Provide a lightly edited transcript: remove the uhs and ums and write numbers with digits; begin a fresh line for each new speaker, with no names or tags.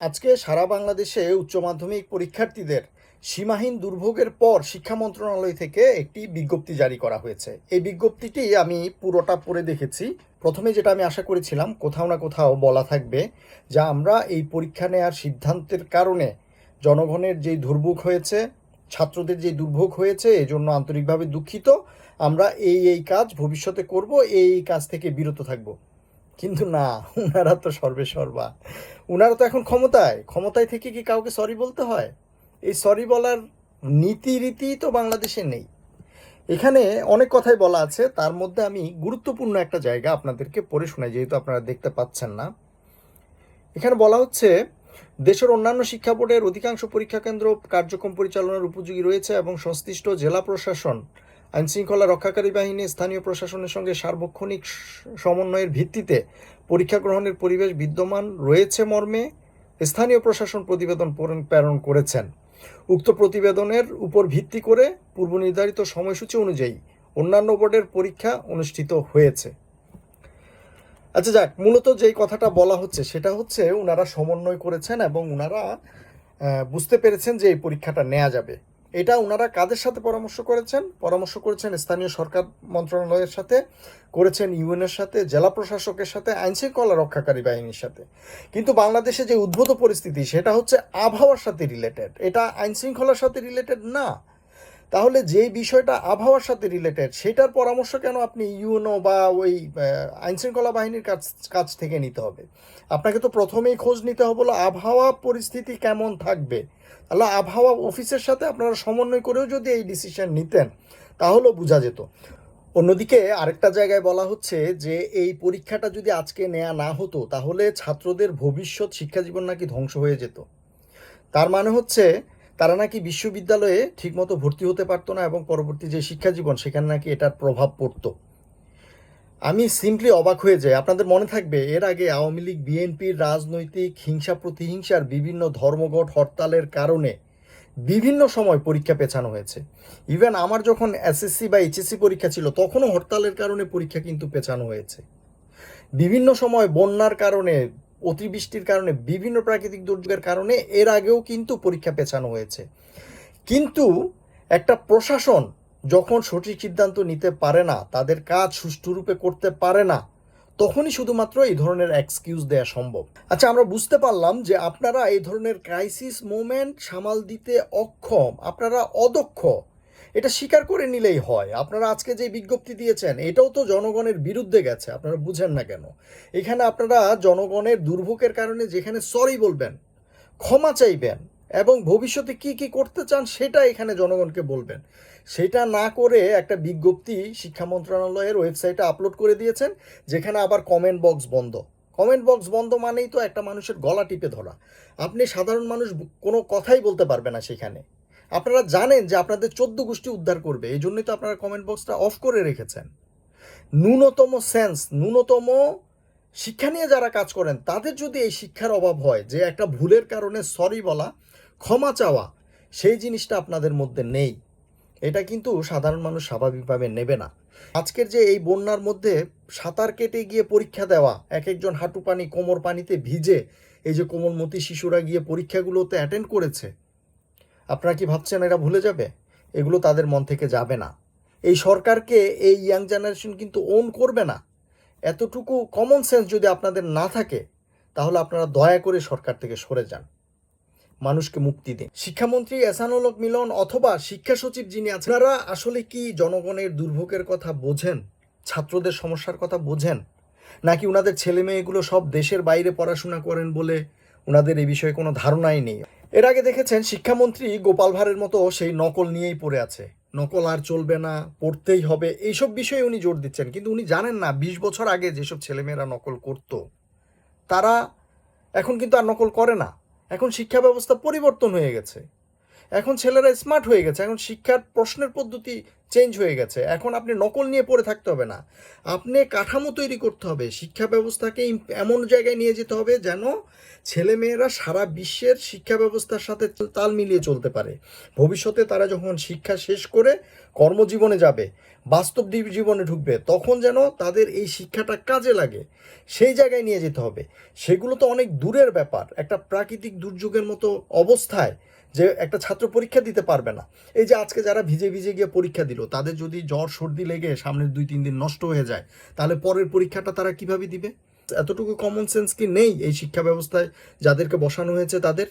আজকে সারা বাংলাদেশে উচ্চ মাধ্যমিক পরীক্ষার্থীদের সীমাহীন দুর্ভোগের পর শিক্ষা মন্ত্রণালয় থেকে একটি বিজ্ঞপ্তি জারি করা হয়েছে। এই বিজ্ঞপ্তিটি আমি পুরোটা পড়ে দেখেছি। প্রথমে যেটা আমি আশা করেছিলাম কোথাও না কোথাও বলা থাকবে যে আমরা এই পরীক্ষা নেওয়ার সিদ্ধান্তের কারণে জনগণের যেই দুর্ভোগ হয়েছে, ছাত্রদের যে দুর্ভোগ হয়েছে, এজন্য আন্তরিকভাবে দুঃখিত। আমরা এই কাজ ভবিষ্যতে করব, এই কাজ থেকে বিরত থাকব। কিন্তু না, উনারা তো সর্বেসর্বা। উনারা তো এখন ক্ষমতায় থেকে কি কাউকে সরি বলতে হয়? এই সরি বলার নীতি রীতি তো বাংলাদেশে নেই। এখানে অনেক কথাই বলা আছে, তার মধ্যে আমি গুরুত্বপূর্ণ একটা জায়গা আপনাদেরকে পড়ে শোনাই, যেহেতু আপনারা দেখতে পাচ্ছেন না। এখানে বলা হচ্ছে, দেশের অন্যান্য শিক্ষা বোর্ডের অধিকাংশ পরীক্ষা কেন্দ্র কার্যক্রম পরিচালনার উপযোগী রয়েছে এবং সংশ্লিষ্ট জেলা প্রশাসন, আইনশৃঙ্খলা রক্ষাকারী বাহিনী, স্থানীয় প্রশাসনের সঙ্গে সার্বক্ষণিক সমন্বয়ের ভিত্তিতে পরীক্ষা গ্রহণের পরিবেশ বিদ্যমান রয়েছে মর্মে স্থানীয় প্রশাসন প্রতিবেদন প্রেরণ করেছেন। উক্ত প্রতিবেদনের উপর ভিত্তি করে পূর্ব নির্ধারিত সময়সূচি অনুযায়ী অন্যান্য বোর্ডের পরীক্ষা অনুষ্ঠিত হয়েছে। আচ্ছা যাক, মূলত যেই কথাটা বলা হচ্ছে সেটা হচ্ছে ওনারা সমন্বয় করেছেন এবং ওনারা বুঝতে পেরেছেন যে এই পরীক্ষাটা নেওয়া যাবে। এটা ওনারা কাদের সাথে পরামর্শ করেছেন স্থানীয় সরকার মন্ত্রণালয়ের সাথে, করেছেন ইউএনের সাথে, জেলা প্রশাসকের সাথে, আইনশৃঙ্খলা রক্ষাকারী বাহিনীর সাথে। কিন্তু বাংলাদেশে যে উদ্ভূত পরিস্থিতি সেটা হচ্ছে আবহাওয়ার সাথে রিলেটেড, এটা আইনশৃঙ্খলার সাথে রিলেটেড না। তাহলে যেই বিষয়টা আবহাওয়ার সাথে রিলেটেড সেটার পরামর্শ কেন আপনি ইউনো বা ওই আইনশৃঙ্খলা বাহিনীর কাছ থেকে নিতে হবে? আপনাকে তো প্রথমেই খোঁজ নিতে হবে হলো আবহাওয়া পরিস্থিতি কেমন থাকবে। তাহলে আবহাওয়া অফিসের সাথে আপনারা সমন্বয় করেও যদি এই ডিসিশন নিতেন তাহলেও বোঝা যেত। অন্যদিকে আরেকটা জায়গায় বলা হচ্ছে যে এই পরীক্ষাটা যদি আজকে নেওয়া না হতো তাহলে ছাত্রদের ভবিষ্যৎ শিক্ষাজীবন নাকি ধ্বংস হয়ে যেত। তার মানে হচ্ছে তারা নাকি বিশ্ববিদ্যালয়ে ঠিকমতো ভর্তি হতে পারতো না এবং পরবর্তী যে শিক্ষাজীবন সেখানে নাকি এটার প্রভাব পড়তো। আমি সিম্পলি অবাক হয়ে যাই। আপনাদের মনে থাকবে এর আগে আওয়ামী লীগ বিএনপির রাজনৈতিক হিংসা প্রতিহিংসার বিভিন্ন ধর্মঘট হরতালের কারণে বিভিন্ন সময় পরীক্ষা পেছানো হয়েছে। ইভেন আমার যখন এসএসসি বা এইচএসসি পরীক্ষা ছিল তখনও হরতালের কারণে পরীক্ষা কিন্তু পেছানো হয়েছে। বিভিন্ন সময় বন্যার কারণে, অতিবৃষ্টির কারণে, বিভিন্ন প্রাকৃতিক দুর্যোগের কারণে এর আগেও কিন্তু পরীক্ষা পেছানো হয়েছে। কিন্তু একটা প্রশাসন যখন সঠিক সিদ্ধান্ত নিতে পারে না, তাদের কাজ সুষ্ঠুরূপে করতে পারে না, তখনই শুধুমাত্র এই ধরনের এক্সকিউজ দেওয়া সম্ভব। আচ্ছা, আমরা বুঝতে পারলাম যে আপনারা এই ধরনের ক্রাইসিস মোমেন্ট সামাল দিতে অক্ষম, আপনারা অদক্ষ। এটা স্বীকার করে নিলেই হয়। আপনারা আজকে যে বিজ্ঞপ্তি দিয়েছেন এটাও তো জনগণের বিরুদ্ধে গেছে, আপনারা বুঝেন না কেন? এখানে আপনারা জনগণের দুর্ভোগের কারণে যেখানে সরি বলবেন, ক্ষমা চাইবেন এবং ভবিষ্যতে কি কি করতে চান সেটা এখানে জনগণকে বলবেন, সেটা না করে একটা বিজ্ঞপ্তি শিক্ষা মন্ত্রণালয়ের ওয়েবসাইটে আপলোড করে দিয়েছেন, যেখানে আবার কমেন্ট বক্স বন্ধ। কমেন্ট বক্স বন্ধ মানেই তো একটা মানুষের গলা টিপে ধরা। আপনি সাধারণ মানুষ কোনো কথাই বলতে পারবে না সেখানে। আপনারা জানেন যে আপনাদের 14 গোষ্ঠী উদ্ধার করবে, এই জন্যই তো আপনারা কমেন্ট বক্সটা অফ করে রেখেছেন। ন্যূনতম সেন্স, ন্যূনতম শিক্ষা নিয়ে যারা কাজ করেন তাদের যদি এই শিক্ষার অভাব হয় যে একটা ভুলের কারণে সরি বলা, ক্ষমা চাওয়া, সেই জিনিসটা আপনাদের মধ্যে নেই, এটা কিন্তু সাধারণ মানুষ স্বাভাবিকভাবে নেবে না। আজকের যে এই বন্যার মধ্যে সাঁতার কেটে গিয়ে পরীক্ষা দেওয়া, এক একজন হাঁটু পানি কোমর পানিতে ভিজে এই যে কোমলমতি শিশুরা গিয়ে পরীক্ষাগুলোতে অ্যাটেন্ড করেছে, আপনারা কি ভাবছেন এরা ভুলে যাবে? এগুলো তাদের মন থেকে যাবে না। এই সরকারকে এই ইয়াং জেনারেশন কিন্তু ওন করবে না। এতটুকু কমন সেন্স যদি আপনাদের না থাকে তাহলে আপনারা দয়া করে সরকার থেকে সরে যান, মানুষকে মুক্তি দিন। শিক্ষামন্ত্রী এহসানুল হক মিলন অথবা শিক্ষা সচিব যিনি আছেন, আপনারা আসলে কি জনগণের দুর্ভোগের কথা বোঝেন? ছাত্রদের সমস্যার কথা বোঝেন? নাকি ওনাদের ছেলে মেয়েগুলো সব দেশের বাইরে পড়াশোনা করেন বলে ওনাদের এই বিষয়ে কোনো ধারণাই নেই? এর আগে দেখেছেন শিক্ষামন্ত্রী গোপাল ভাঁড়ের মতো সেই নকল নিয়েই পড়ে আছে, নকল আর চলবে না, পড়তেই হবে, এইসব বিষয়ে উনি জোর দিচ্ছেন। কিন্তু উনি জানেন না 20 বছর আগে যেসব ছেলেমেয়েরা নকল করত তারা এখন কিন্তু আর নকল করে না। এখন শিক্ষা ব্যবস্থা পরিবর্তন হয়ে গেছে, এখন ছেলেরা স্মার্ট হয়ে গেছে, এখন শিক্ষার প্রশ্নের পদ্ধতি চেঞ্জ হয়ে গেছে। এখন আপনি নকল নিয়ে পড়ে থাকতে হবে না, আপনি কাঠামো তৈরি করতে হবে, শিক্ষা ব্যবস্থাকে এমন জায়গায় নিয়ে যেতে হবে যেন ছেলেমেয়েরা সারা বিশ্বের শিক্ষা ব্যবস্থার সাথে তাল মিলিয়ে চলতে পারে। ভবিষ্যতে তারা যখন শিক্ষা শেষ করে কর্মজীবনে যাবে, বাস্তব জীবনে ঢুকবে, তখন যেন তাদের এই শিক্ষাটা কাজে লাগে, সেই জায়গায় নিয়ে যেতে হবে। সেগুলো তো অনেক দূরের ব্যাপার। একটা প্রাকৃতিক দুর্যোগের মতো অবস্থায় যে একটা ছাত্র পরীক্ষা দিতে পারবে না, এই যে আজকে যারা ভিজে ভিজে গিয়ে পরীক্ষা দিল, তাদের যদি জ্বর সর্দি লেগে সামনের 2-3 দিন নষ্ট হয়ে যায়, তাহলে পরের পরীক্ষাটা তারা কিভাবে দিবে? এতটুকু কমন সেন্স কি নেই এই শিক্ষা ব্যবস্থায় যাদেরকে বসানো হয়েছে তাদের?